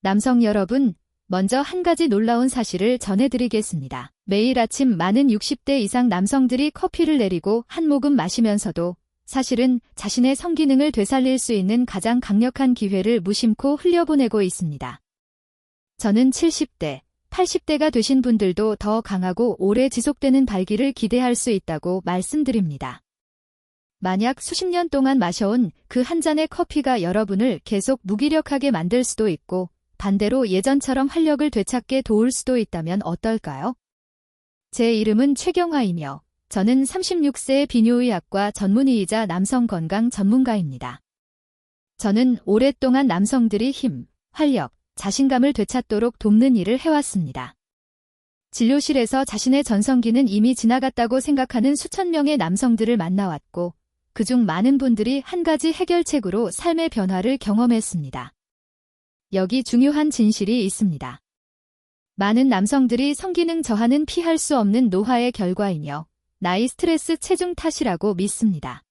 남성 여러분, 먼저 한 가지 놀라운 사실을 전해드리겠습니다. 매일 아침 많은 60대 이상 남성들이 커피를 내리고 한 모금 마시면서도 사실은 자신의 성기능을 되살릴 수 있는 가장 강력한 기회를 무심코 흘려보내고 있습니다. 저는 70대, 80대가 되신 분들도 더 강하고 오래 지속되는 발기를 기대할 수 있다고 말씀드립니다. 만약 수십 년 동안 마셔온 그 한 잔의 커피가 여러분을 계속 무기력하게 만들 수도 있고 반대로 예전처럼 활력을 되찾게 도울 수도 있다면 어떨까요? 제 이름은 최경화이며 저는 36세의 비뇨의학과 전문의이자 남성 건강 전문가입니다. 저는 오랫동안 남성들이 힘, 활력, 자신감을 되찾도록 돕는 일을 해왔습니다. 진료실에서 자신의 전성기는 이미 지나갔다고 생각하는 수천 명의 남성들을 만나왔고 그중 많은 분들이 한 가지 해결책으로 삶의 변화를 경험했습니다. 여기 중요한 진실이 있습니다. 많은 남성들이 성기능 저하는 피할 수 없는 노화의 결과이며 나이, 스트레스, 체중 탓이라고 믿습니다.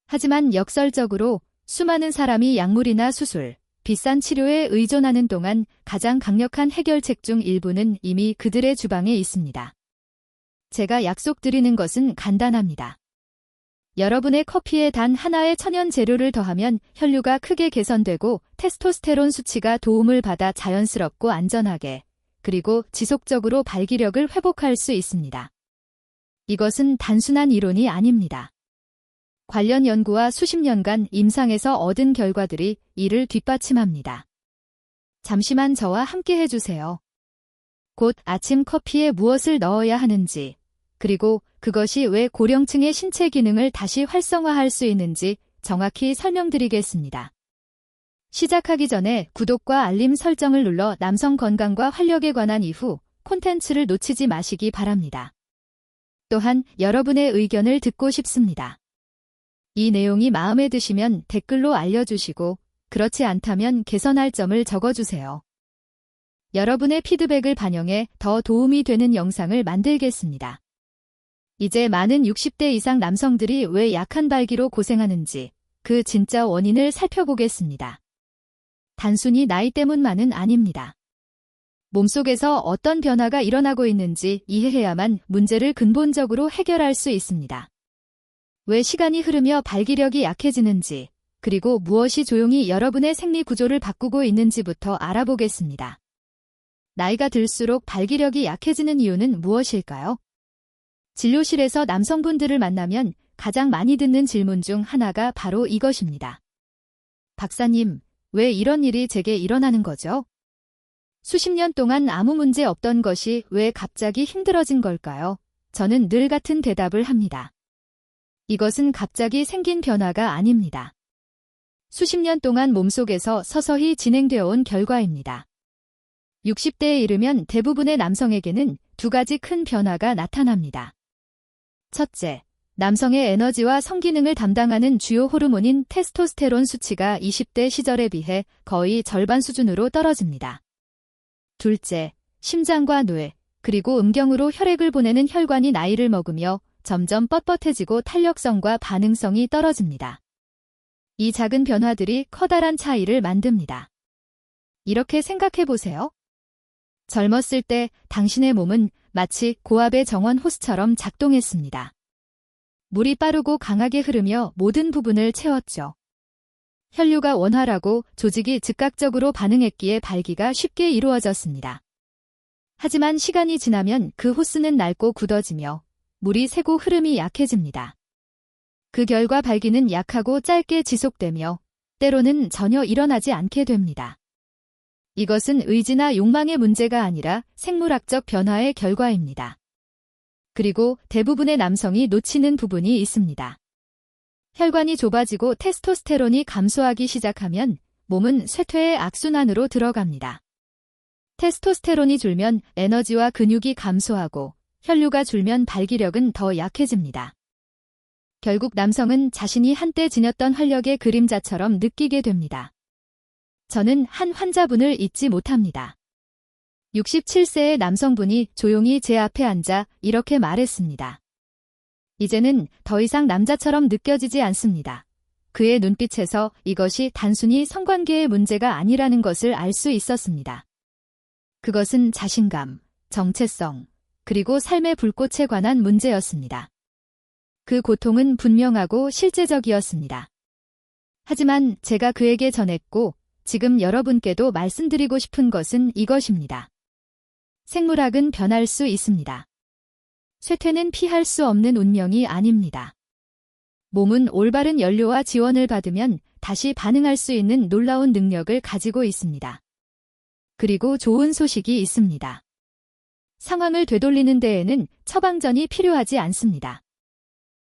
하지만 역설적으로 수많은 사람이 약물이나 수술, 비싼 치료에 의존하는 동안 가장 강력한 해결책 중 일부는 이미 그들의 주방에 있습니다. 제가 약속드리는 것은 간단합니다. 여러분의 커피에 단 하나의 천연 재료를 더하면 혈류가 크게 개선되고 테스토스테론 수치가 도움을 받아 자연스럽고 안전하게 그리고 지속적으로 발기력을 회복할 수 있습니다. 이것은 단순한 이론이 아닙니다. 관련 연구와 수십 년간 임상에서 얻은 결과들이 이를 뒷받침합니다. 잠시만 저와 함께 해주세요. 곧 아침 커피에 무엇을 넣어야 하는지, 그리고 그것이 왜 고령층의 신체 기능을 다시 활성화할 수 있는지 정확히 설명드리겠습니다. 시작하기 전에 구독과 알림 설정을 눌러 남성 건강과 활력에 관한 이후 콘텐츠를 놓치지 마시기 바랍니다. 또한 여러분의 의견을 듣고 싶습니다. 이 내용이 마음에 드시면 댓글로 알려주시고 그렇지 않다면 개선할 점을 적어주세요. 여러분의 피드백을 반영해 더 도움이 되는 영상을 만들겠습니다. 이제 많은 60대 이상 남성들이 왜 약한 발기로 고생하는지 그 진짜 원인을 살펴보겠습니다. 단순히 나이 때문만은 아닙니다. 몸속에서 어떤 변화가 일어나고 있는지 이해해야만 문제를 근본적으로 해결할 수 있습니다. 왜 시간이 흐르며 발기력이 약해지는지, 그리고 무엇이 조용히 여러분의 생리 구조를 바꾸고 있는지부터 알아보겠습니다. 나이가 들수록 발기력이 약해지는 이유는 무엇일까요? 진료실에서 남성분들을 만나면 가장 많이 듣는 질문 중 하나가 바로 이것입니다. 박사님, 왜 이런 일이 제게 일어나는 거죠? 수십 년 동안 아무 문제 없던 것이 왜 갑자기 힘들어진 걸까요? 저는 늘 같은 대답을 합니다. 이것은 갑자기 생긴 변화가 아닙니다. 수십 년 동안 몸속에서 서서히 진행되어 온 결과입니다. 60대에 이르면 대부분의 남성에게는 두 가지 큰 변화가 나타납니다. 첫째, 남성의 에너지와 성기능을 담당하는 주요 호르몬인 테스토스테론 수치가 20대 시절에 비해 거의 절반 수준으로 떨어집니다. 둘째, 심장과 뇌, 그리고 음경으로 혈액을 보내는 혈관이 나이를 먹으며 점점 뻣뻣해지고 탄력성과 반응성이 떨어집니다. 이 작은 변화들이 커다란 차이를 만듭니다. 이렇게 생각해 보세요. 젊었을 때 당신의 몸은 마치 고압의 정원 호스처럼 작동했습니다. 물이 빠르고 강하게 흐르며 모든 부분을 채웠죠. 혈류가 원활하고 조직이 즉각적으로 반응했기에 발기가 쉽게 이루어졌습니다. 하지만 시간이 지나면 그 호스는 낡고 굳어지며 물이 새고 흐름이 약해집니다. 그 결과 발기는 약하고 짧게 지속되며 때로는 전혀 일어나지 않게 됩니다. 이것은 의지나 욕망의 문제가 아니라 생물학적 변화의 결과입니다. 그리고 대부분의 남성이 놓치는 부분이 있습니다. 혈관이 좁아지고 테스토스테론이 감소하기 시작하면 몸은 쇠퇴의 악순환으로 들어갑니다. 테스토스테론이 줄면 에너지와 근육이 감소하고 혈류가 줄면 발기력은 더 약해집니다. 결국 남성은 자신이 한때 지녔던 활력의 그림자처럼 느끼게 됩니다. 저는 한 환자분을 잊지 못합니다. 67세의 남성분이 조용히 제 앞에 앉아 이렇게 말했습니다. 이제는 더 이상 남자처럼 느껴지지 않습니다. 그의 눈빛에서 이것이 단순히 성관계의 문제가 아니라는 것을 알 수 있었습니다. 그것은 자신감, 정체성, 그리고 삶의 불꽃에 관한 문제였습니다. 그 고통은 분명하고 실제적이었습니다. 하지만 제가 그에게 전했고 지금 여러분께도 말씀드리고 싶은 것은 이것입니다. 생물학은 변할 수 있습니다. 쇠퇴는 피할 수 없는 운명이 아닙니다. 몸은 올바른 연료와 지원을 받으면 다시 반응할 수 있는 놀라운 능력을 가지고 있습니다. 그리고 좋은 소식이 있습니다. 상황을 되돌리는 데에는 처방전이 필요하지 않습니다.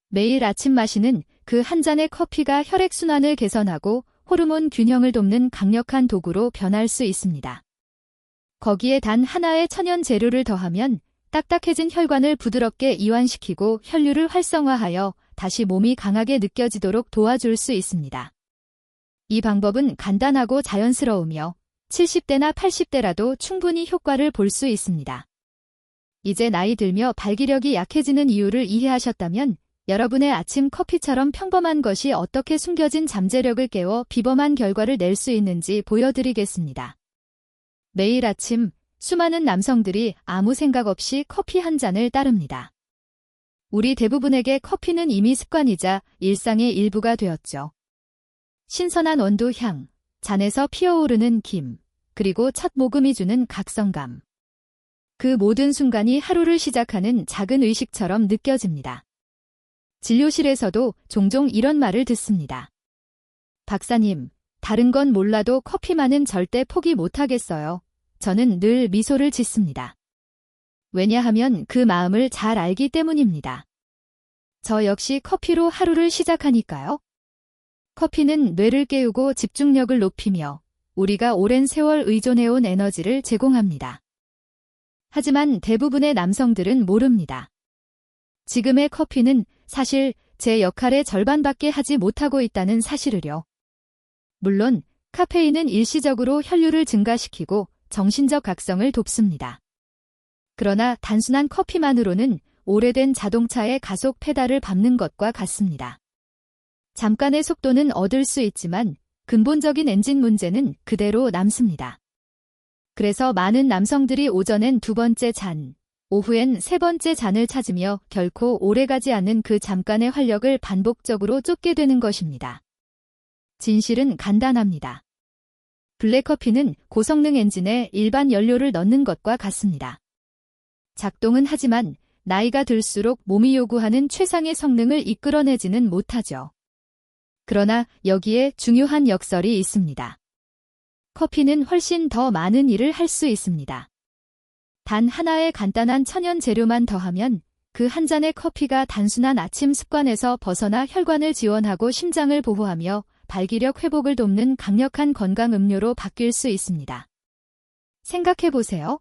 매일 아침 마시는 그 한 잔의 커피가 혈액순환을 개선하고 호르몬 균형을 돕는 강력한 도구로 변할 수 있습니다. 거기에 단 하나의 천연 재료를 더하면 딱딱해진 혈관을 부드럽게 이완시키고 혈류를 활성화하여 다시 몸이 강하게 느껴지도록 도와줄 수 있습니다. 이 방법은 간단하고 자연스러우며 70대나 80대라도 충분히 효과를 볼 수 있습니다. 이제 나이 들며 발기력이 약해지는 이유를 이해하셨다면 여러분의 아침 커피처럼 평범한 것이 어떻게 숨겨진 잠재력을 깨워 비범한 결과를 낼 수 있는지 보여드리겠습니다. 매일 아침 수많은 남성들이 아무 생각 없이 커피 한 잔을 따릅니다. 우리 대부분에게 커피는 이미 습관이자 일상의 일부가 되었죠. 신선한 원두 향, 잔에서 피어오르는 김, 그리고 첫 모금이 주는 각성감. 그 모든 순간이 하루를 시작하는 작은 의식처럼 느껴집니다. 진료실에서도 종종 이런 말을 듣습니다. 박사님, 다른 건 몰라도 커피만은 절대 포기 못하겠어요. 저는 늘 미소를 짓습니다. 왜냐하면 그 마음을 잘 알기 때문입니다. 저 역시 커피로 하루를 시작하니까요. 커피는 뇌를 깨우고 집중력을 높이며 우리가 오랜 세월 의존해온 에너지를 제공합니다. 하지만 대부분의 남성들은 모릅니다. 지금의 커피는 사실 제 역할의 절반밖에 하지 못하고 있다는 사실을요. 물론 카페인은 일시적으로 혈류를 증가시키고 정신적 각성을 돕습니다. 그러나 단순한 커피만으로는 오래된 자동차의 가속 페달을 밟는 것과 같습니다. 잠깐의 속도는 얻을 수 있지만 근본적인 엔진 문제는 그대로 남습니다. 그래서 많은 남성들이 오전엔 두 번째 잔, 오후엔 세 번째 잔을 찾으며 결코 오래가지 않는 그 잠깐의 활력을 반복적으로 쫓게 되는 것입니다. 진실은 간단합니다. 블랙커피는 고성능 엔진에 일반 연료를 넣는 것과 같습니다. 작동은 하지만 나이가 들수록 몸이 요구하는 최상의 성능을 이끌어내지는 못하죠. 그러나 여기에 중요한 역설이 있습니다. 커피는 훨씬 더 많은 일을 할 수 있습니다. 단 하나의 간단한 천연 재료만 더하면 그 한 잔의 커피가 단순한 아침 습관에서 벗어나 혈관을 지원하고 심장을 보호하며 발기력 회복을 돕는 강력한 건강 음료로 바뀔 수 있습니다. 생각해 보세요.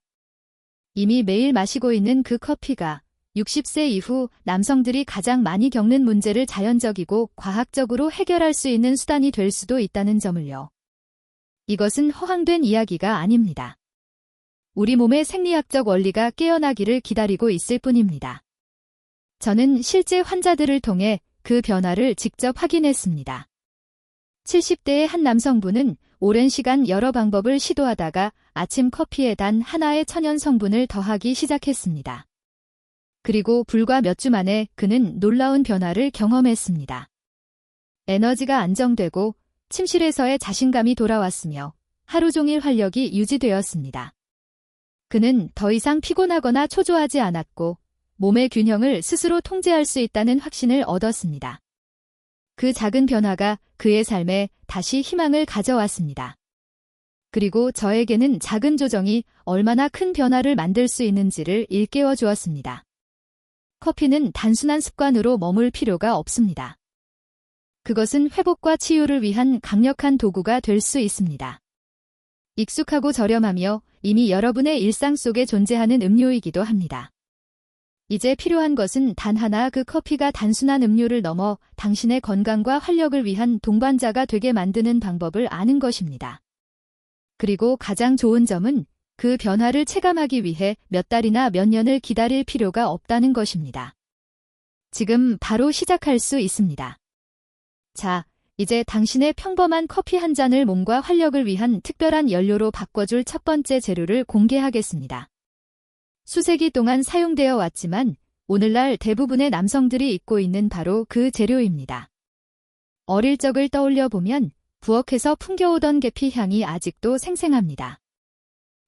이미 매일 마시고 있는 그 커피가 60세 이후 남성들이 가장 많이 겪는 문제를 자연적이고 과학적으로 해결할 수 있는 수단이 될 수도 있다는 점을요. 이것은 허황된 이야기가 아닙니다. 우리 몸의 생리학적 원리가 깨어나기를 기다리고 있을 뿐입니다. 저는 실제 환자들을 통해 그 변화를 직접 확인했습니다. 70대의 한 남성분은 오랜 시간 여러 방법을 시도하다가 아침 커피에 단 하나의 천연 성분을 더하기 시작했습니다. 그리고 불과 몇 주 만에 그는 놀라운 변화를 경험했습니다. 에너지가 안정되고 침실에서의 자신감이 돌아왔으며 하루 종일 활력이 유지되었습니다. 그는 더 이상 피곤하거나 초조하지 않았고 몸의 균형을 스스로 통제할 수 있다는 확신을 얻었습니다. 그 작은 변화가 그의 삶에 다시 희망을 가져왔습니다. 그리고 저에게는 작은 조정이 얼마나 큰 변화를 만들 수 있는지를 일깨워 주었습니다. 커피는 단순한 습관으로 머물 필요가 없습니다. 그것은 회복과 치유를 위한 강력한 도구가 될 수 있습니다. 익숙하고 저렴하며 이미 여러분의 일상 속에 존재하는 음료이기도 합니다. 이제 필요한 것은 단 하나, 그 커피가 단순한 음료를 넘어 당신의 건강과 활력을 위한 동반자가 되게 만드는 방법을 아는 것입니다. 그리고 가장 좋은 점은 그 변화를 체감하기 위해 몇 달이나 몇 년을 기다릴 필요가 없다는 것입니다. 지금 바로 시작할 수 있습니다. 자, 이제 당신의 평범한 커피 한 잔을 몸과 활력을 위한 특별한 연료로 바꿔줄 첫 번째 재료를 공개하겠습니다. 수세기 동안 사용되어 왔지만 오늘날 대부분의 남성들이 잊고 있는 바로 그 재료입니다. 어릴 적을 떠올려 보면 부엌에서 풍겨오던 계피 향이 아직도 생생합니다.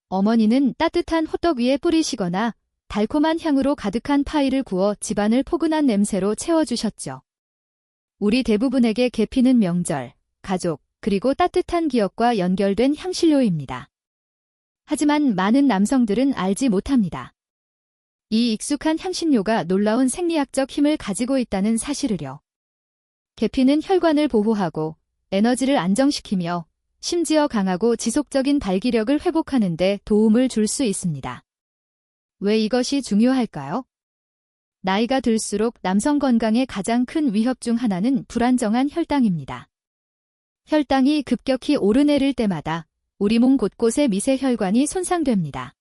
어머니는 따뜻한 호떡 위에 뿌리시거나 달콤한 향으로 가득한 파이를 구워 집안을 포근한 냄새로 채워주셨죠. 우리 대부분에게 계피는 명절, 가족, 그리고 따뜻한 기억과 연결된 향신료입니다. 하지만 많은 남성들은 알지 못합니다. 이 익숙한 향신료가 놀라운 생리학적 힘을 가지고 있다는 사실을요. 계피는 혈관을 보호하고 에너지를 안정시키며 심지어 강하고 지속적인 발기력을 회복하는 데 도움을 줄 수 있습니다. 왜 이것이 중요할까요? 나이가 들수록 남성 건강의 가장 큰 위협 중 하나는 불안정한 혈당입니다. 혈당이 급격히 오르내릴 때마다 우리 몸 곳곳의 미세 혈관이 손상됩니다.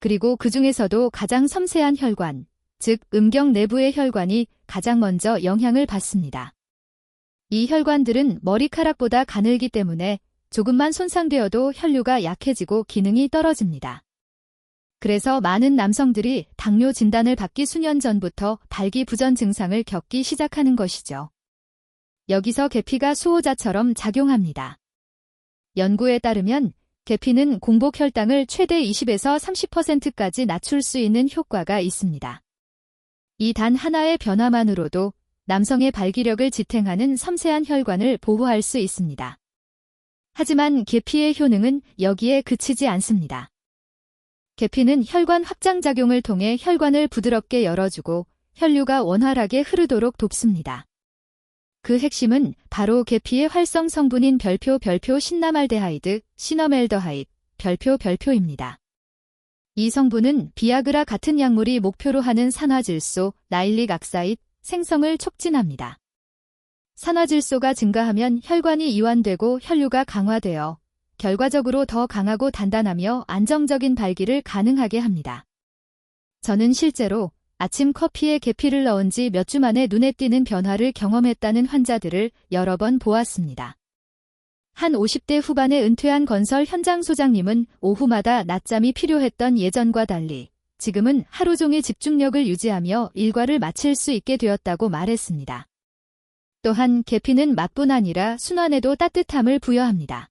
그리고 그 중에서도 가장 섬세한 혈관, 즉 음경 내부의 혈관이 가장 먼저 영향을 받습니다. 이 혈관들은 머리카락보다 가늘기 때문에 조금만 손상되어도 혈류가 약해지고 기능이 떨어집니다. 그래서 많은 남성들이 당뇨 진단을 받기 수년 전부터 발기부전 증상을 겪기 시작하는 것이죠. 여기서 계피가 수호자처럼 작용합니다. 연구에 따르면 계피는 공복 혈당을 최대 20에서 30%까지 낮출 수 있는 효과가 있습니다. 이 단 하나의 변화만으로도 남성의 발기력을 지탱하는 섬세한 혈관을 보호할 수 있습니다. 하지만 계피의 효능은 여기에 그치지 않습니다. 계피는 혈관 확장작용을 통해 혈관을 부드럽게 열어주고 혈류가 원활하게 흐르도록 돕습니다. 그 핵심은 바로 계피의 활성 성분인 별표 신나말데하이드, 시너멜더하이드, 별표입니다. 이 성분은 비아그라 같은 약물이 목표로 하는 산화질소, 나일릭 악사이드 생성을 촉진합니다. 산화질소가 증가하면 혈관이 이완되고 혈류가 강화되어 결과적으로 더 강하고 단단하며 안정적인 발기를 가능하게 합니다. 저는 실제로 아침 커피에 계피를 넣은 지 몇 주 만에 눈에 띄는 변화를 경험했다는 환자들을 여러 번 보았습니다. 한 50대 후반에 은퇴한 건설 현장 소장님은 오후마다 낮잠이 필요했던 예전과 달리 지금은 하루 종일 집중력을 유지하며 일과를 마칠 수 있게 되었다고 말했습니다. 또한 계피는 맛뿐 아니라 순환에도 따뜻함을 부여합니다.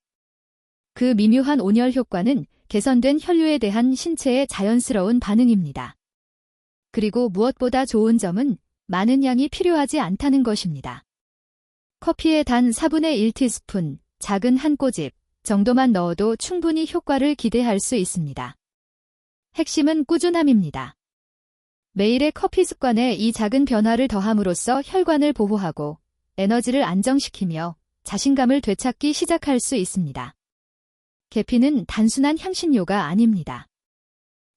그 미묘한 온열 효과는 개선된 혈류에 대한 신체의 자연스러운 반응입니다. 그리고 무엇보다 좋은 점은 많은 양이 필요하지 않다는 것입니다. 커피에 단 4분의 1티스푼, 작은 한 꼬집 정도만 넣어도 충분히 효과를 기대할 수 있습니다. 핵심은 꾸준함입니다. 매일의 커피 습관에 이 작은 변화를 더함으로써 혈관을 보호하고 에너지를 안정시키며 자신감을 되찾기 시작할 수 있습니다. 계피는 단순한 향신료가 아닙니다.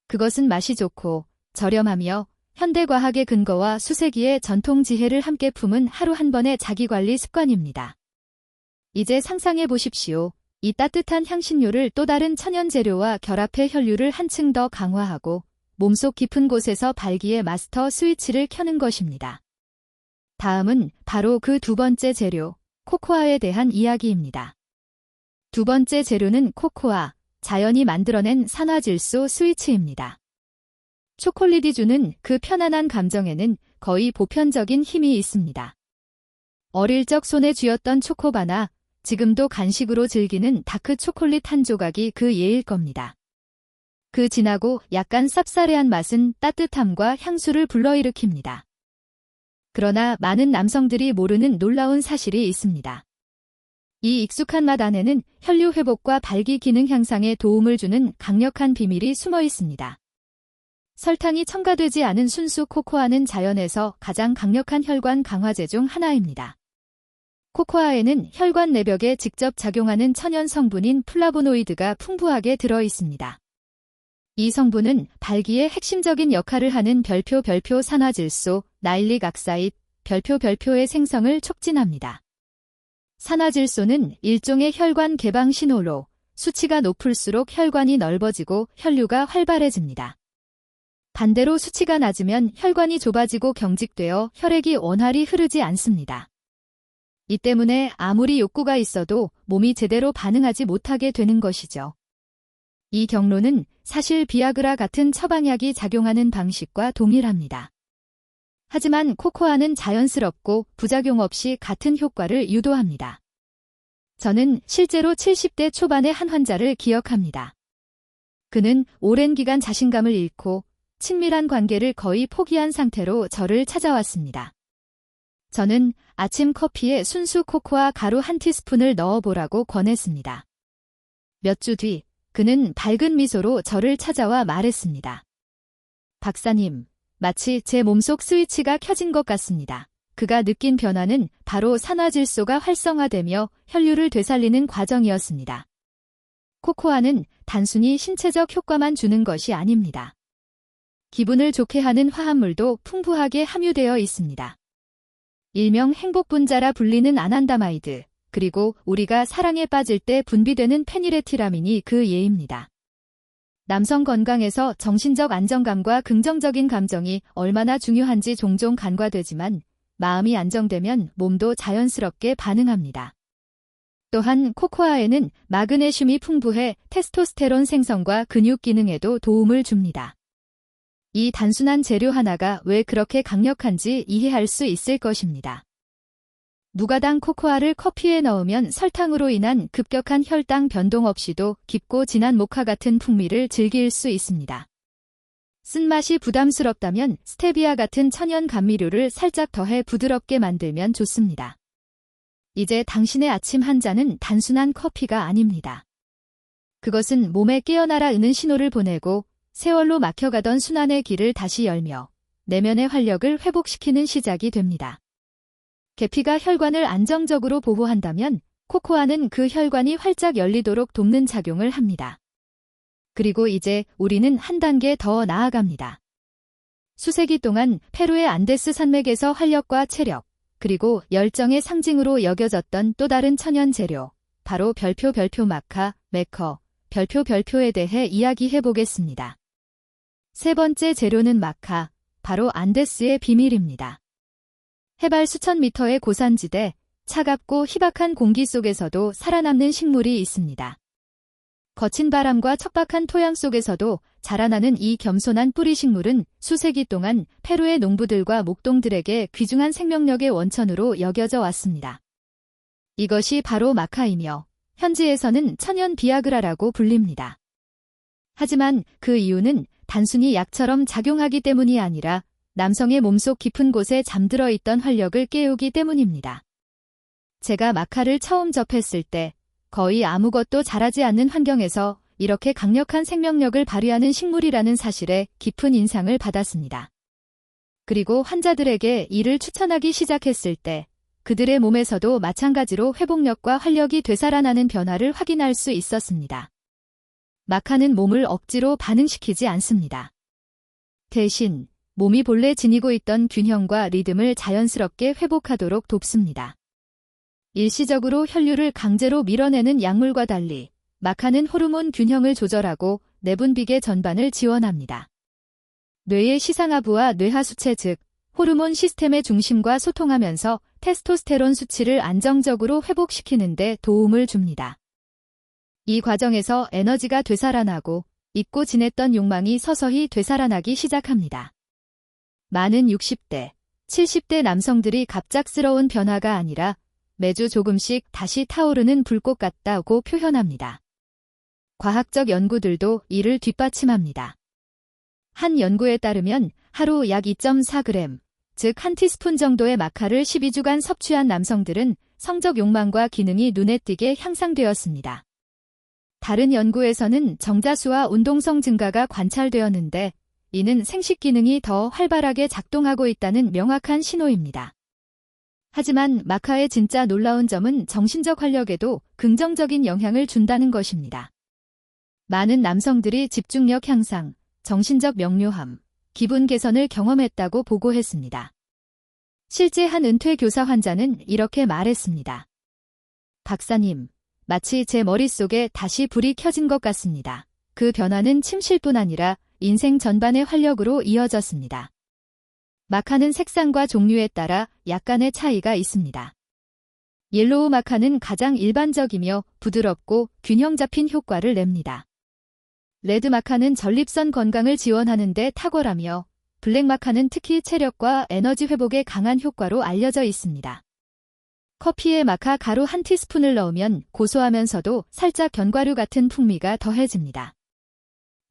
그것은 맛이 좋고 저렴하며 현대과학의 근거와 수세기의 전통 지혜를 함께 품은 하루 한 번의 자기관리 습관입니다. 이제 상상해 보십시오. 이 따뜻한 향신료를 또 다른 천연 재료와 결합해 혈류를 한층 더 강화하고 몸속 깊은 곳에서 발기의 마스터 스위치를 켜는 것입니다. 다음은 바로 그 두 번째 재료, 코코아에 대한 이야기입니다. 두 번째 재료는 코코아, 자연이 만들어낸 산화질소 스위치입니다. 초콜릿이 주는 그 편안한 감정에는 거의 보편적인 힘이 있습니다. 어릴 적 손에 쥐었던 초코바나 지금도 간식으로 즐기는 다크 초콜릿 한 조각이 그 예일 겁니다. 그 진하고 약간 쌉싸래한 맛은 따뜻함과 향수를 불러일으킵니다. 그러나 많은 남성들이 모르는 놀라운 사실이 있습니다. 이 익숙한 맛 안에는 혈류 회복과 발기 기능 향상에 도움을 주는 강력한 비밀이 숨어 있습니다. 설탕이 첨가되지 않은 순수 코코아는 자연에서 가장 강력한 혈관 강화제 중 하나입니다. 코코아에는 혈관 내벽에 직접 작용하는 천연 성분인 플라보노이드가 풍부하게 들어 있습니다. 이 성분은 발기의 핵심적인 역할을 하는 별표 산화질소, 나일릭 악사이드, 별표의 생성을 촉진합니다. 산화질소는 일종의 혈관 개방 신호로 수치가 높을수록 혈관이 넓어지고 혈류가 활발해집니다. 반대로 수치가 낮으면 혈관이 좁아지고 경직되어 혈액이 원활히 흐르지 않습니다. 이 때문에 아무리 욕구가 있어도 몸이 제대로 반응하지 못하게 되는 것이죠. 이 경로는 사실 비아그라 같은 처방약이 작용하는 방식과 동일합니다. 하지만 코코아는 자연스럽고 부작용 없이 같은 효과를 유도합니다. 저는 실제로 70대 초반의 한 환자를 기억합니다. 그는 오랜 기간 자신감을 잃고 친밀한 관계를 거의 포기한 상태로 저를 찾아왔습니다. 저는 아침 커피에 순수 코코아 가루 한 티스푼을 넣어보라고 권했습니다. 몇 주 뒤 그는 밝은 미소로 저를 찾아와 말했습니다. 박사님, 마치 제 몸속 스위치가 켜진 것 같습니다. 그가 느낀 변화는 바로 산화질소가 활성화되며 혈류를 되살리는 과정이었습니다. 코코아는 단순히 신체적 효과만 주는 것이 아닙니다. 기분을 좋게 하는 화합물도 풍부하게 함유되어 있습니다. 일명 행복분자라 불리는 아난다마이드, 그리고 우리가 사랑에 빠질 때 분비되는 페니레티라민이 그 예입니다. 남성 건강에서 정신적 안정감과 긍정적인 감정이 얼마나 중요한지 종종 간과되지만 마음이 안정되면 몸도 자연스럽게 반응합니다. 또한 코코아에는 마그네슘이 풍부해 테스토스테론 생성과 근육 기능에도 도움을 줍니다. 이 단순한 재료 하나가 왜 그렇게 강력한지 이해할 수 있을 것입니다. 무가당 코코아를 커피에 넣으면 설탕으로 인한 급격한 혈당 변동 없이도 깊고 진한 모카 같은 풍미를 즐길 수 있습니다. 쓴맛이 부담스럽다면 스테비아 같은 천연 감미료를 살짝 더해 부드럽게 만들면 좋습니다. 이제 당신의 아침 한 잔은 단순한 커피가 아닙니다. 그것은 몸에 깨어나라는 신호를 보내고 세월로 막혀가던 순환의 길을 다시 열며 내면의 활력을 회복시키는 시작이 됩니다. 계피가 혈관을 안정적으로 보호한다면 코코아는 그 혈관이 활짝 열리도록 돕는 작용을 합니다. 그리고 이제 우리는 한 단계 더 나아갑니다. 수세기 동안 페루의 안데스 산맥에서 활력과 체력, 그리고 열정의 상징으로 여겨졌던 또 다른 천연 재료, 바로 별표 마카, 메커, 별표에 대해 이야기해 보겠습니다. 세 번째 재료는 마카, 바로 안데스의 비밀입니다. 해발 수천 미터의 고산지대, 차갑고 희박한 공기 속에서도 살아남는 식물이 있습니다. 거친 바람과 척박한 토양 속에서도 자라나는 이 겸손한 뿌리 식물은 수세기 동안 페루의 농부들과 목동들에게 귀중한 생명력의 원천으로 여겨져 왔습니다. 이것이 바로 마카이며 현지에서는 천연 비아그라라고 불립니다. 하지만 그 이유는 단순히 약처럼 작용하기 때문이 아니라 남성의 몸속 깊은 곳에 잠들어 있던 활력을 깨우기 때문입니다. 제가 마카를 처음 접했을 때 거의 아무것도 자라지 않는 환경에서 이렇게 강력한 생명력을 발휘하는 식물이라는 사실에 깊은 인상을 받았습니다. 그리고 환자들에게 이를 추천하기 시작했을 때 그들의 몸에서도 마찬가지로 회복력과 활력이 되살아나는 변화를 확인할 수 있었습니다. 마카는 몸을 억지로 반응시키지 않습니다. 대신 몸이 본래 지니고 있던 균형과 리듬을 자연스럽게 회복하도록 돕습니다. 일시적으로 혈류를 강제로 밀어내는 약물과 달리 마카는 호르몬 균형을 조절하고 내분비계 전반을 지원합니다. 뇌의 시상하부와 뇌하수체 즉 호르몬 시스템의 중심과 소통하면서 테스토스테론 수치를 안정적으로 회복시키는 데 도움을 줍니다. 이 과정에서 에너지가 되살아나고 잊고 지냈던 욕망이 서서히 되살아나기 시작합니다. 많은 60대, 70대 남성들이 갑작스러운 변화가 아니라 매주 조금씩 다시 타오르는 불꽃 같다고 표현합니다. 과학적 연구들도 이를 뒷받침합니다. 한 연구에 따르면 하루 약 2.4g, 즉 한 티스푼 정도의 마카를 12주간 섭취한 남성들은 성적 욕망과 기능이 눈에 띄게 향상되었습니다. 다른 연구에서는 정자수와 운동성 증가가 관찰되었는데 이는 생식 기능이 더 활발하게 작동하고 있다는 명확한 신호입니다. 하지만 마카의 진짜 놀라운 점은 정신적 활력에도 긍정적인 영향을 준다는 것입니다. 많은 남성들이 집중력 향상, 정신적 명료함, 기분 개선을 경험했다고 보고했습니다. 실제 한 은퇴 교사 환자는 이렇게 말했습니다. 박사님, 마치 제 머릿속에 다시 불이 켜진 것 같습니다. 그 변화는 침실뿐 아니라 인생 전반의 활력으로 이어졌습니다. 마카는 색상과 종류에 따라 약간의 차이가 있습니다. 옐로우 마카는 가장 일반적이며 부드럽고 균형 잡힌 효과를 냅니다. 레드 마카는 전립선 건강을 지원하는 데 탁월하며 블랙 마카는 특히 체력과 에너지 회복에 강한 효과로 알려져 있습니다. 커피에 마카 가루 1티스푼을 넣으면 고소하면서도 살짝 견과류 같은 풍미가 더해집니다.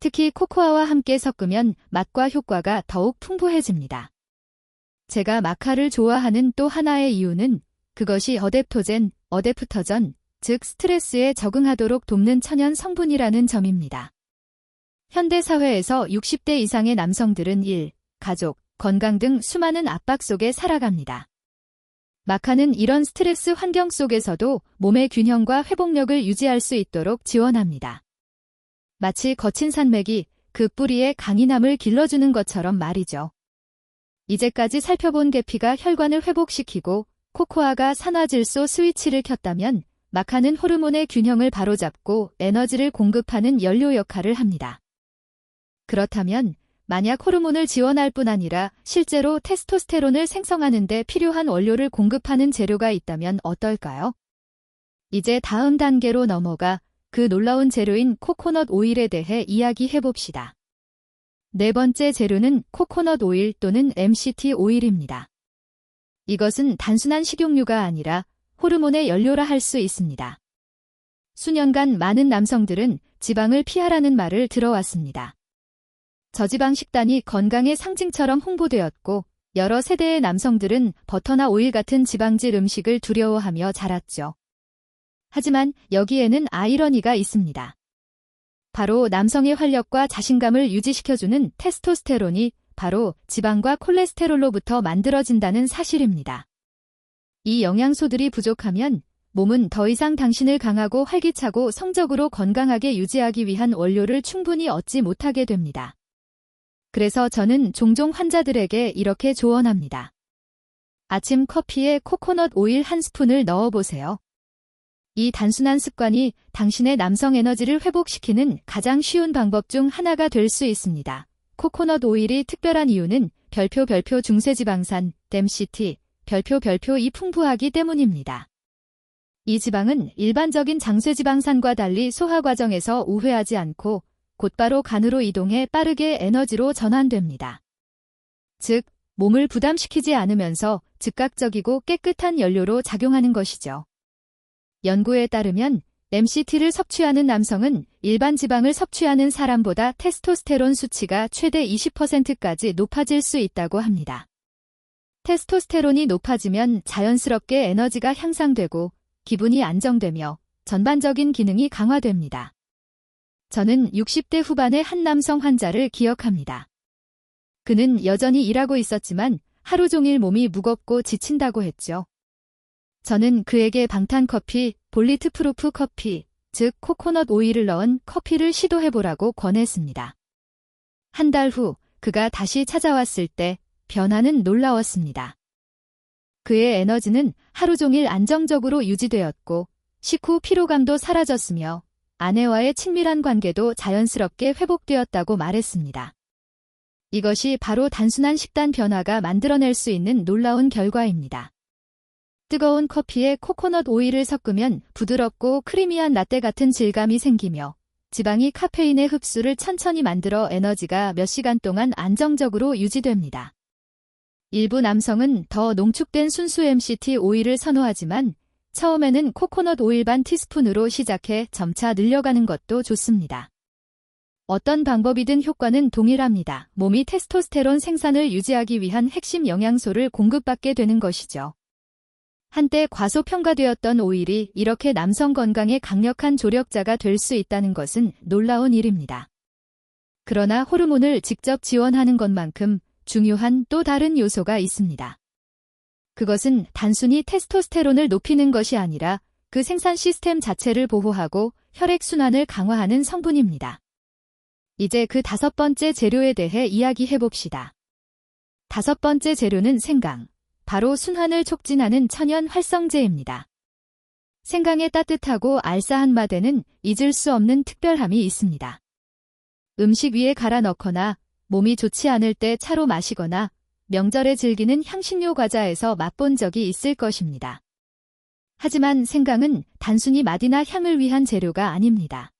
특히 코코아와 함께 섞으면 맛과 효과가 더욱 풍부해집니다. 제가 마카를 좋아하는 또 하나의 이유는 그것이 어댑터전, 즉 스트레스에 적응하도록 돕는 천연 성분이라는 점입니다. 현대 사회에서 60대 이상의 남성들은 일, 가족, 건강 등 수많은 압박 속에 살아갑니다. 마카는 이런 스트레스 환경 속에서도 몸의 균형과 회복력을 유지할 수 있도록 지원합니다. 마치 거친 산맥이 그 뿌리의 강인함을 길러주는 것처럼 말이죠. 이제까지 살펴본 계피가 혈관을 회복시키고 코코아가 산화질소 스위치를 켰다면 마카는 호르몬의 균형을 바로잡고 에너지를 공급하는 연료 역할을 합니다. 그렇다면 만약 호르몬을 지원할 뿐 아니라 실제로 테스토스테론을 생성하는 데 필요한 원료를 공급하는 재료가 있다면 어떨까요? 이제 다음 단계로 넘어가 그 놀라운 재료인 코코넛 오일에 대해 이야기해봅시다. 네 번째 재료는 코코넛 오일 또는 MCT 오일입니다. 이것은 단순한 식용유가 아니라 호르몬의 연료라 할 수 있습니다. 수년간 많은 남성들은 지방을 피하라는 말을 들어왔습니다. 저지방 식단이 건강의 상징처럼 홍보되었고 여러 세대의 남성들은 버터나 오일 같은 지방질 음식을 두려워하며 자랐죠. 하지만 여기에는 아이러니가 있습니다. 바로 남성의 활력과 자신감을 유지시켜주는 테스토스테론이 바로 지방과 콜레스테롤로부터 만들어진다는 사실입니다. 이 영양소들이 부족하면 몸은 더 이상 당신을 강하고 활기차고 성적으로 건강하게 유지하기 위한 원료를 충분히 얻지 못하게 됩니다. 그래서 저는 종종 환자들에게 이렇게 조언합니다. 아침 커피에 코코넛 오일 1스푼을 넣어보세요. 이 단순한 습관이 당신의 남성 에너지를 회복시키는 가장 쉬운 방법 중 하나가 될 수 있습니다. 코코넛 오일이 특별한 이유는 별표 중세지방산, MCT, 별표이 풍부하기 때문입니다. 이 지방은 일반적인 장쇠지방산과 달리 소화 과정에서 우회하지 않고 곧바로 간으로 이동해 빠르게 에너지로 전환됩니다. 즉, 몸을 부담시키지 않으면서 즉각적이고 깨끗한 연료로 작용하는 것이죠. 연구에 따르면 MCT를 섭취하는 남성은 일반 지방을 섭취하는 사람보다 테스토스테론 수치가 최대 20%까지 높아질 수 있다고 합니다. 테스토스테론이 높아지면 자연스럽게 에너지가 향상되고 기분이 안정되며 전반적인 기능이 강화됩니다. 저는 60대 후반의 한 남성 환자를 기억합니다. 그는 여전히 일하고 있었지만 하루 종일 몸이 무겁고 지친다고 했죠. 저는 그에게 방탄커피, 볼리트프루프 커피, 즉 코코넛 오일을 넣은 커피를 시도해보라고 권했습니다. 한 달 후 그가 다시 찾아왔을 때 변화는 놀라웠습니다. 그의 에너지는 하루 종일 안정적으로 유지되었고 식후 피로감도 사라졌으며 아내와의 친밀한 관계도 자연스럽게 회복되었다고 말했습니다. 이것이 바로 단순한 식단 변화가 만들어낼 수 있는 놀라운 결과입니다. 뜨거운 커피에 코코넛 오일을 섞으면 부드럽고 크리미한 라떼 같은 질감이 생기며 지방이 카페인의 흡수를 천천히 만들어 에너지가 몇 시간 동안 안정적으로 유지됩니다. 일부 남성은 더 농축된 순수 MCT 오일을 선호하지만 처음에는 코코넛 오일 반 티스푼으로 시작해 점차 늘려가는 것도 좋습니다. 어떤 방법이든 효과는 동일합니다. 몸이 테스토스테론 생산을 유지하기 위한 핵심 영양소를 공급받게 되는 것이죠. 한때 과소평가되었던 오일이 이렇게 남성 건강에 강력한 조력자가 될 수 있다는 것은 놀라운 일입니다. 그러나 호르몬을 직접 지원하는 것만큼 중요한 또 다른 요소가 있습니다. 그것은 단순히 테스토스테론을 높이는 것이 아니라 그 생산 시스템 자체를 보호하고 혈액순환을 강화하는 성분입니다. 이제 그 5번째 재료에 대해 이야기해봅시다. 5번째 재료는 생강, 바로 순환을 촉진하는 천연 활성제입니다. 생강의 따뜻하고 알싸한 맛에는 잊을 수 없는 특별함이 있습니다. 음식 위에 갈아 넣거나 몸이 좋지 않을 때 차로 마시거나 명절에 즐기는 향신료 과자에서 맛본 적이 있을 것입니다. 하지만 생강은 단순히 맛이나 향을 위한 재료가 아닙니다.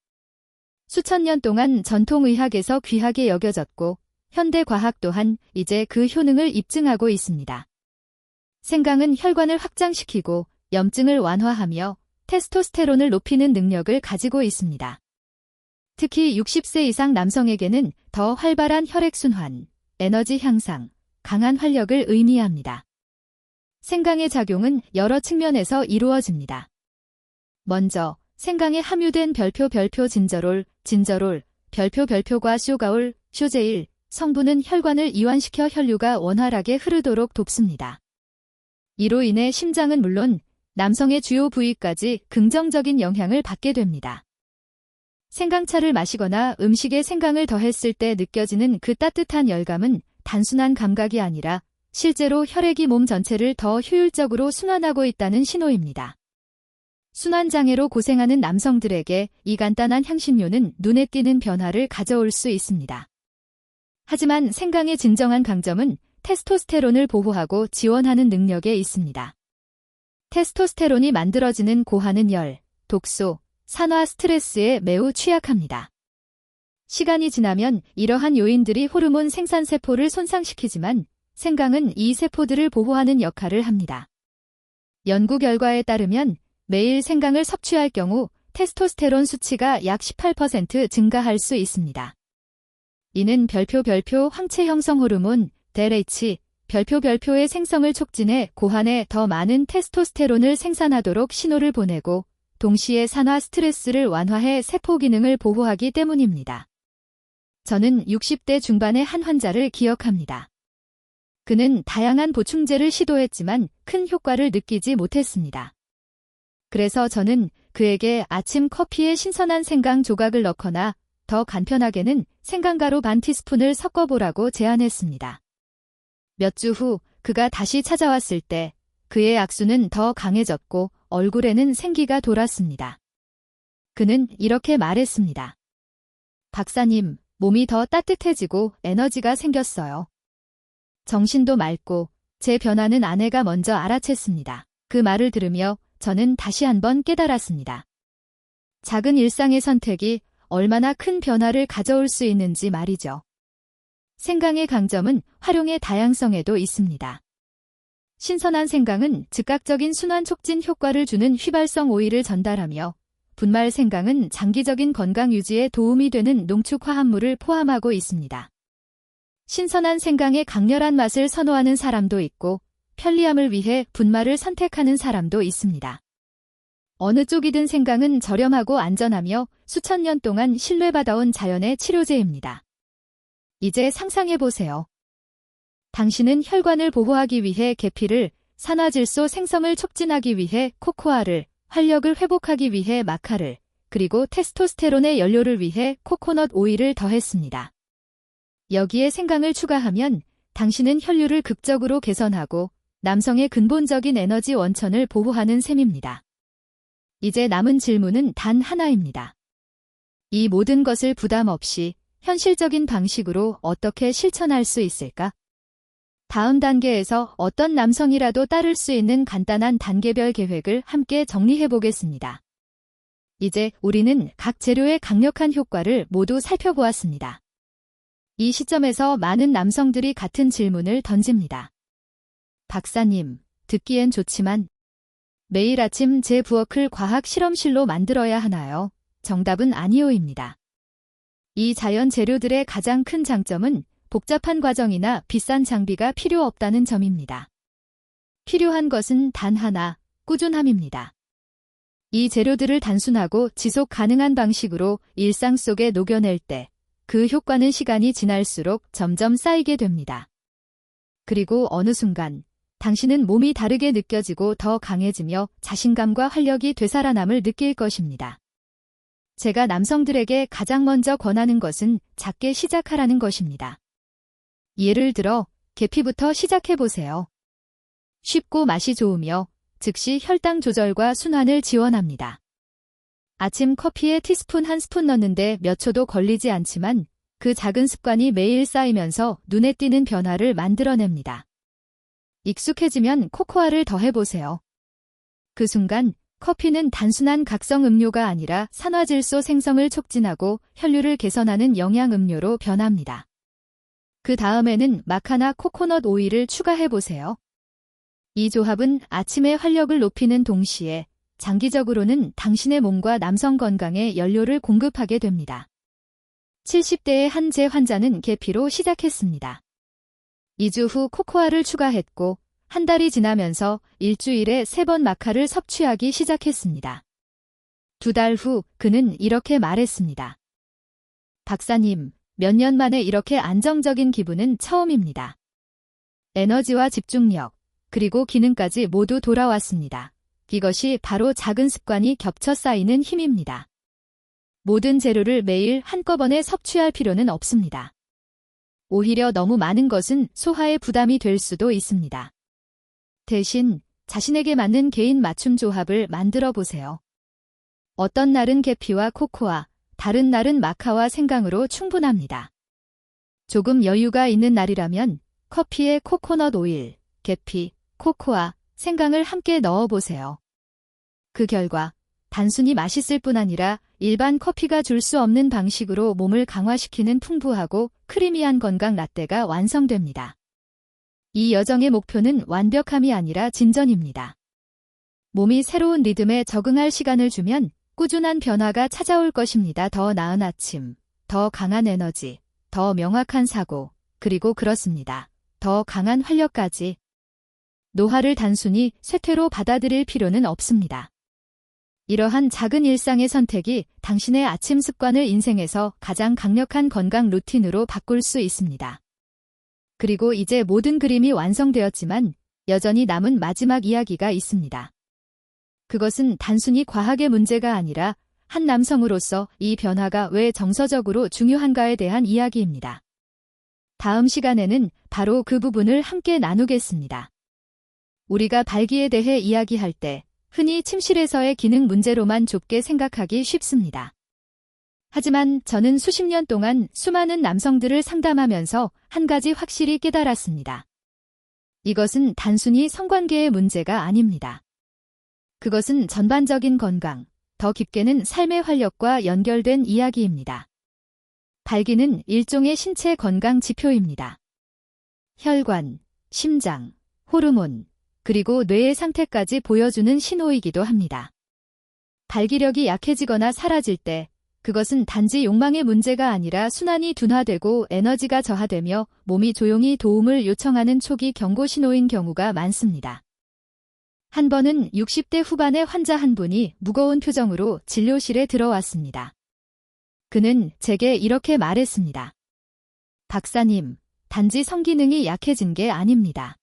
수천 년 동안 전통의학에서 귀하게 여겨졌고 현대과학 또한 이제 그 효능을 입증하고 있습니다. 생강은 혈관을 확장시키고 염증을 완화하며 테스토스테론을 높이는 능력을 가지고 있습니다. 특히 60세 이상 남성에게는 더 활발한 혈액순환, 에너지 향상, 강한 활력을 의미합니다. 생강의 작용은 여러 측면에서 이루어집니다. 먼저 생강에 함유된 별표 진저롤, 별표과 쇼가올, 쇼제일 성분은 혈관을 이완시켜 혈류가 원활하게 흐르도록 돕습니다. 이로 인해 심장은 물론 남성의 주요 부위까지 긍정적인 영향을 받게 됩니다. 생강차를 마시거나 음식에 생강을 더했을 때 느껴지는 그 따뜻한 열감은 단순한 감각이 아니라 실제로 혈액이 몸 전체를 더 효율적으로 순환하고 있다는 신호입니다. 순환장애로 고생하는 남성들에게 이 간단한 향신료는 눈에 띄는 변화를 가져올 수 있습니다. 하지만 생강의 진정한 강점은 테스토스테론을 보호하고 지원하는 능력에 있습니다. 테스토스테론이 만들어지는 고하는 열, 독소, 산화 스트레스에 매우 취약합니다. 시간이 지나면 이러한 요인들이 호르몬 생산세포를 손상시키지만 생강은 이 세포들을 보호하는 역할을 합니다. 연구 결과에 따르면 매일 생강을 섭취할 경우 테스토스테론 수치가 약 18% 증가할 수 있습니다. 이는 별표 황체 형성 호르몬, DLH, 별표의 생성을 촉진해 고환에 더 많은 테스토스테론을 생산하도록 신호를 보내고 동시에 산화 스트레스를 완화해 세포 기능을 보호하기 때문입니다. 저는 60대 중반의 한 환자를 기억합니다. 그는 다양한 보충제를 시도했지만 큰 효과를 느끼지 못했습니다. 그래서 저는 그에게 아침 커피에 신선한 생강 조각을 넣거나 더 간편하게는 생강가루 반 티스푼을 섞어보라고 제안했습니다. 몇 주 후 그가 다시 찾아왔을 때 그의 악수는 더 강해졌고 얼굴에는 생기가 돌았습니다. 그는 이렇게 말했습니다. 박사님, 몸이 더 따뜻해지고 에너지가 생겼어요. 정신도 맑고 제 변화는 아내가 먼저 알아챘습니다. 그 말을 들으며 저는 다시 한번 깨달았습니다. 작은 일상의 선택이 얼마나 큰 변화를 가져올 수 있는지 말이죠. 생강의 강점은 활용의 다양성에도 있습니다. 신선한 생강은 즉각적인 순환 촉진 효과를 주는 휘발성 오일을 전달하며 분말 생강은 장기적인 건강 유지에 도움이 되는 농축 화합물을 포함하고 있습니다. 신선한 생강의 강렬한 맛을 선호하는 사람도 있고 편리함을 위해 분말을 선택하는 사람도 있습니다. 어느 쪽이든 생강은 저렴하고 안전하며 수천 년 동안 신뢰받아온 자연의 치료제입니다. 이제 상상해보세요. 당신은 혈관을 보호하기 위해 계피를, 산화질소 생성을 촉진하기 위해 코코아를, 활력을 회복하기 위해 마카를, 그리고 테스토스테론의 연료를 위해 코코넛 오일을 더했습니다. 여기에 생강을 추가하면 당신은 혈류를 극적으로 개선하고 남성의 근본적인 에너지 원천을 보호하는 셈입니다. 이제 남은 질문은 단 하나입니다. 이 모든 것을 부담 없이 현실적인 방식으로 어떻게 실천할 수 있을까? 다음 단계에서 어떤 남성이라도 따를 수 있는 간단한 단계별 계획을 함께 정리해 보겠습니다. 이제 우리는 각 재료의 강력한 효과를 모두 살펴보았습니다. 이 시점에서 많은 남성들이 같은 질문을 던집니다. 박사님, 듣기엔 좋지만 매일 아침 제 부엌을 과학 실험실로 만들어야 하나요? 정답은 아니오입니다. 이 자연 재료들의 가장 큰 장점은 복잡한 과정이나 비싼 장비가 필요 없다는 점입니다. 필요한 것은 단 하나, 꾸준함입니다. 이 재료들을 단순하고 지속 가능한 방식으로 일상 속에 녹여낼 때 그 효과는 시간이 지날수록 점점 쌓이게 됩니다. 그리고 어느 순간 당신은 몸이 다르게 느껴지고 더 강해지며 자신감과 활력이 되살아남을 느낄 것입니다. 제가 남성들에게 가장 먼저 권하는 것은 작게 시작하라는 것입니다. 예를 들어 계피부터 시작해보세요. 쉽고 맛이 좋으며 즉시 혈당 조절과 순환을 지원합니다. 아침 커피에 티스푼 한 스푼 넣는데 몇 초도 걸리지 않지만 그 작은 습관이 매일 쌓이면서 눈에 띄는 변화를 만들어냅니다. 익숙해지면 코코아를 더해보세요. 그 순간 커피는 단순한 각성 음료가 아니라 산화질소 생성을 촉진하고 혈류를 개선하는 영양 음료로 변합니다. 그 다음에는 마카나 코코넛 오일을 추가해보세요. 이 조합은 아침의 활력을 높이는 동시에 장기적으로는 당신의 몸과 남성 건강에 연료를 공급하게 됩니다. 70대의 한 제 환자는 계피로 시작했습니다. 2주 후 코코아를 추가했고 한 달이 지나면서 일주일에 3번 마카를 섭취하기 시작했습니다. 2달 후 그는 이렇게 말했습니다. 박사님, 몇 년 만에 이렇게 안정적인 기분은 처음입니다. 에너지와 집중력, 그리고 기능까지 모두 돌아왔습니다. 이것이 바로 작은 습관이 겹쳐 쌓이는 힘입니다. 모든 재료를 매일 한꺼번에 섭취할 필요는 없습니다. 오히려 너무 많은 것은 소화에 부담이 될 수도 있습니다. 대신 자신에게 맞는 개인 맞춤 조합을 만들어 보세요. 어떤 날은 계피와 코코아, 다른 날은 마카와 생강으로 충분합니다. 조금 여유가 있는 날이라면 커피에 코코넛 오일, 계피, 코코아, 생강을 함께 넣어보세요. 그 결과 단순히 맛있을 뿐 아니라 일반 커피가 줄 수 없는 방식으로 몸을 강화시키는 풍부하고 크리미한 건강 라떼가 완성됩니다. 이 여정의 목표는 완벽함이 아니라 진전입니다. 몸이 새로운 리듬에 적응할 시간을 주면 꾸준한 변화가 찾아올 것입니다. 더 나은 아침, 더 강한 에너지, 더 명확한 사고, 그리고 그렇습니다. 더 강한 활력까지. 노화를 단순히 쇠퇴로 받아들일 필요는 없습니다. 이러한 작은 일상의 선택이 당신의 아침 습관을 인생에서 가장 강력한 건강 루틴으로 바꿀 수 있습니다. 그리고 이제 모든 그림이 완성되었지만 여전히 남은 마지막 이야기가 있습니다. 그것은 단순히 과학의 문제가 아니라 한 남성으로서 이 변화가 왜 정서적으로 중요한가에 대한 이야기입니다. 다음 시간에는 바로 그 부분을 함께 나누겠습니다. 우리가 발기에 대해 이야기할 때 흔히 침실에서의 기능 문제로만 좁게 생각하기 쉽습니다. 하지만 저는 수십 년 동안 수많은 남성들을 상담하면서 한 가지 확실히 깨달았습니다. 이것은 단순히 성관계의 문제가 아닙니다. 그것은 전반적인 건강, 더 깊게는 삶의 활력과 연결된 이야기입니다. 발기는 일종의 신체 건강 지표입니다. 혈관, 심장, 호르몬, 그리고 뇌의 상태까지 보여주는 신호이기도 합니다. 발기력이 약해지거나 사라질 때 그것은 단지 욕망의 문제가 아니라 순환이 둔화되고 에너지가 저하되며 몸이 조용히 도움을 요청하는 초기 경고 신호인 경우가 많습니다. 한 번은 60대 후반의 환자 한 분이 무거운 표정으로 진료실에 들어왔습니다. 그는 제게 이렇게 말했습니다. 박사님, 단지 성기능이 약해진 게 아닙니다.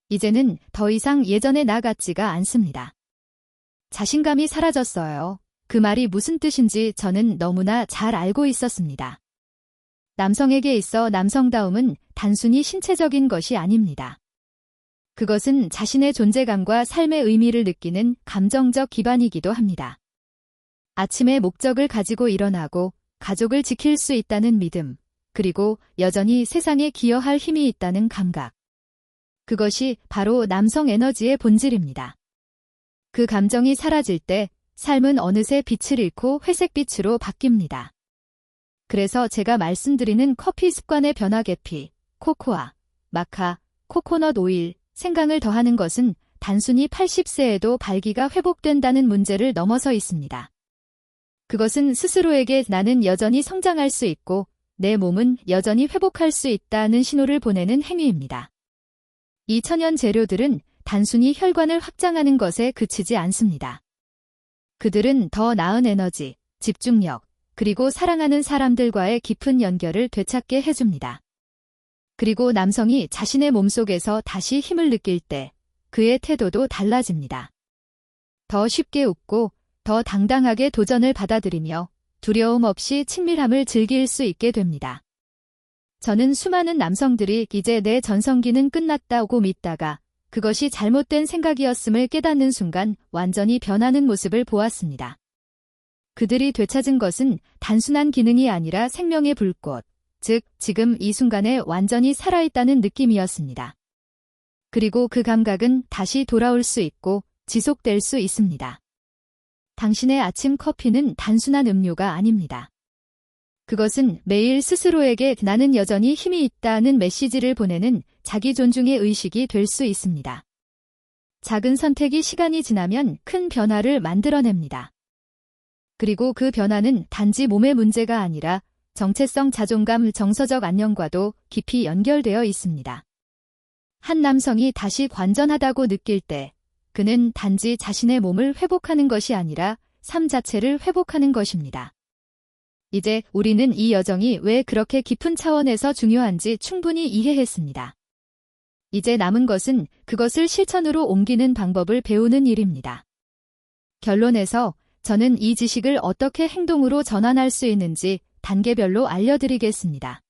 이제는 더 이상 예전의 나 같지가 않습니다. 자신감이 사라졌어요. 그 말이 무슨 뜻인지 저는 너무나 잘 알고 있었습니다. 남성에게 있어 남성다움은 단순히 신체적인 것이 아닙니다. 그것은 자신의 존재감과 삶의 의미를 느끼는 감정적 기반이기도 합니다. 아침에 목적을 가지고 일어나고 가족을 지킬 수 있다는 믿음, 그리고 여전히 세상에 기여할 힘이 있다는 감각. 그것이 바로 남성 에너지의 본질입니다. 그 감정이 사라질 때 삶은 어느새 빛을 잃고 회색빛으로 바뀝니다. 그래서 제가 말씀드리는 커피 습관의 변화 계피, 코코아, 마카, 코코넛 오일, 생강을 더하는 것은 단순히 80세에도 발기가 회복된다는 문제를 넘어서 있습니다. 그것은 스스로에게 나는 여전히 성장할 수 있고 내 몸은 여전히 회복할 수 있다는 신호를 보내는 행위입니다. 이 천연 재료들은 단순히 혈관을 확장하는 것에 그치지 않습니다. 그들은 더 나은 에너지, 집중력, 그리고 사랑하는 사람들과의 깊은 연결을 되찾게 해줍니다. 그리고 남성이 자신의 몸속에서 다시 힘을 느낄 때 그의 태도도 달라집니다. 더 쉽게 웃고 더 당당하게 도전을 받아들이며 두려움 없이 친밀함을 즐길 수 있게 됩니다. 저는 수많은 남성들이 이제 내 전성기는 끝났다고 믿다가 그것이 잘못된 생각이었음을 깨닫는 순간 완전히 변하는 모습을 보았습니다. 그들이 되찾은 것은 단순한 기능이 아니라 생명의 불꽃, 즉 지금 이 순간에 완전히 살아있다는 느낌이었습니다. 그리고 그 감각은 다시 돌아올 수 있고 지속될 수 있습니다. 당신의 아침 커피는 단순한 음료가 아닙니다. 그것은 매일 스스로에게 나는 여전히 힘이 있다는 메시지를 보내는 자기 존중의 의식이 될 수 있습니다. 작은 선택이 시간이 지나면 큰 변화를 만들어냅니다. 그리고 그 변화는 단지 몸의 문제가 아니라 정체성, 자존감, 정서적 안녕과도 깊이 연결되어 있습니다. 한 남성이 다시 관전하다고 느낄 때 그는 단지 자신의 몸을 회복하는 것이 아니라 삶 자체를 회복하는 것입니다. 이제 우리는 이 여정이 왜 그렇게 깊은 차원에서 중요한지 충분히 이해했습니다. 이제 남은 것은 그것을 실천으로 옮기는 방법을 배우는 일입니다. 결론에서 저는 이 지식을 어떻게 행동으로 전환할 수 있는지 단계별로 알려드리겠습니다.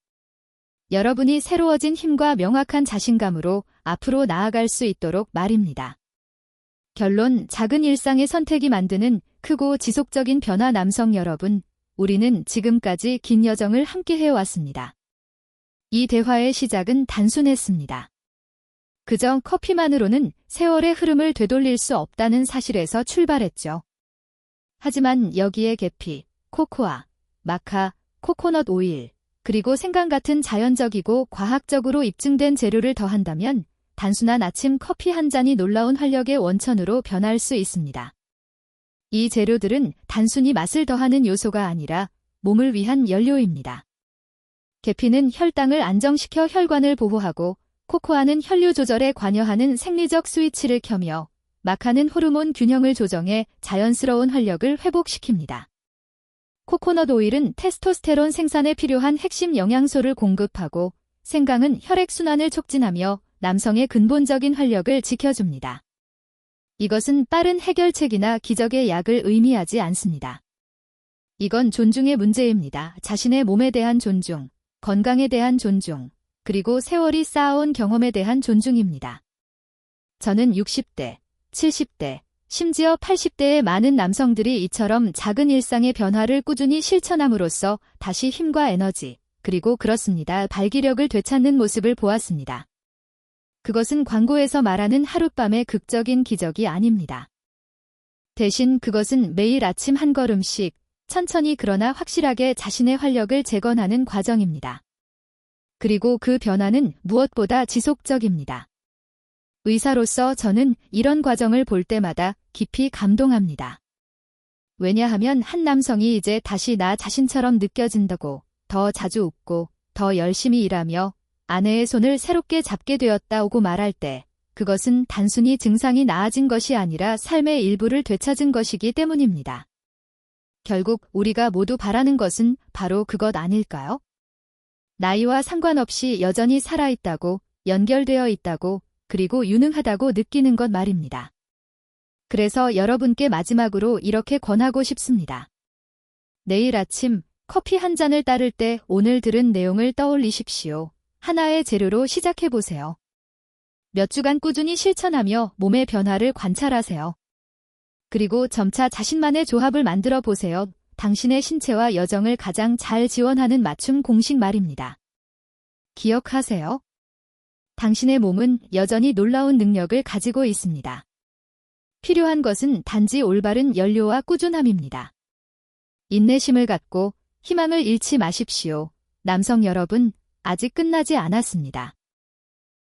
여러분이 새로워진 힘과 명확한 자신감으로 앞으로 나아갈 수 있도록 말입니다. 결론, 작은 일상의 선택이 만드는 크고 지속적인 변화. 남성 여러분, 우리는 지금까지 긴 여정을 함께 해왔습니다. 이 대화의 시작은 단순했습니다. 그저 커피만으로는 세월의 흐름을 되돌릴 수 없다는 사실에서 출발했죠. 하지만 여기에 계피, 코코아, 마카, 코코넛 오일, 그리고 생강 같은 자연적이고 과학적으로 입증된 재료를 더한다면 단순한 아침 커피 한 잔이 놀라운 활력의 원천으로 변할 수 있습니다. 이 재료들은 단순히 맛을 더하는 요소가 아니라 몸을 위한 연료입니다. 계피는 혈당을 안정시켜 혈관을 보호하고, 코코아는 혈류 조절에 관여하는 생리적 스위치를 켜며, 마카는 호르몬 균형을 조정해 자연스러운 활력을 회복시킵니다. 코코넛 오일은 테스토스테론 생산에 필요한 핵심 영양소를 공급하고, 생강은 혈액순환을 촉진하며 남성의 근본적인 활력을 지켜줍니다. 이것은 빠른 해결책이나 기적의 약을 의미하지 않습니다. 이건 존중의 문제입니다. 자신의 몸에 대한 존중, 건강에 대한 존중, 그리고 세월이 쌓아온 경험에 대한 존중입니다. 저는 60대, 70대, 심지어 80대의 많은 남성들이 이처럼 작은 일상의 변화를 꾸준히 실천함으로써 다시 힘과 에너지, 그리고 그렇습니다. 발기력을 되찾는 모습을 보았습니다. 그것은 광고에서 말하는 하룻밤의 극적인 기적이 아닙니다. 대신 그것은 매일 아침 한 걸음씩 천천히 그러나 확실하게 자신의 활력을 재건하는 과정입니다. 그리고 그 변화는 무엇보다 지속적입니다. 의사로서 저는 이런 과정을 볼 때마다 깊이 감동합니다. 왜냐하면 한 남성이 이제 다시 나 자신처럼 느껴진다고, 더 자주 웃고, 더 열심히 일하며 아내의 손을 새롭게 잡게 되었다고 말할 때, 그것은 단순히 증상이 나아진 것이 아니라 삶의 일부를 되찾은 것이기 때문입니다. 결국 우리가 모두 바라는 것은 바로 그것 아닐까요? 나이와 상관없이 여전히 살아있다고, 연결되어 있다고, 그리고 유능하다고 느끼는 것 말입니다. 그래서 여러분께 마지막으로 이렇게 권하고 싶습니다. 내일 아침 커피 한 잔을 따를 때 오늘 들은 내용을 떠올리십시오. 하나의 재료로 시작해보세요. 몇 주간 꾸준히 실천하며 몸의 변화를 관찰하세요. 그리고 점차 자신만의 조합을 만들어 보세요. 당신의 신체와 여정을 가장 잘 지원하는 맞춤 공식 말입니다. 기억하세요. 당신의 몸은 여전히 놀라운 능력을 가지고 있습니다. 필요한 것은 단지 올바른 연료와 꾸준함입니다. 인내심을 갖고 희망을 잃지 마십시오. 남성 여러분, 아직 끝나지 않았습니다.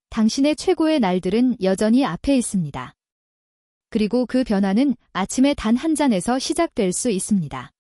당신의 최고의 날들은 여전히 앞에 있습니다. 그리고 그 변화는 아침에 단 한 잔에서 시작될 수 있습니다.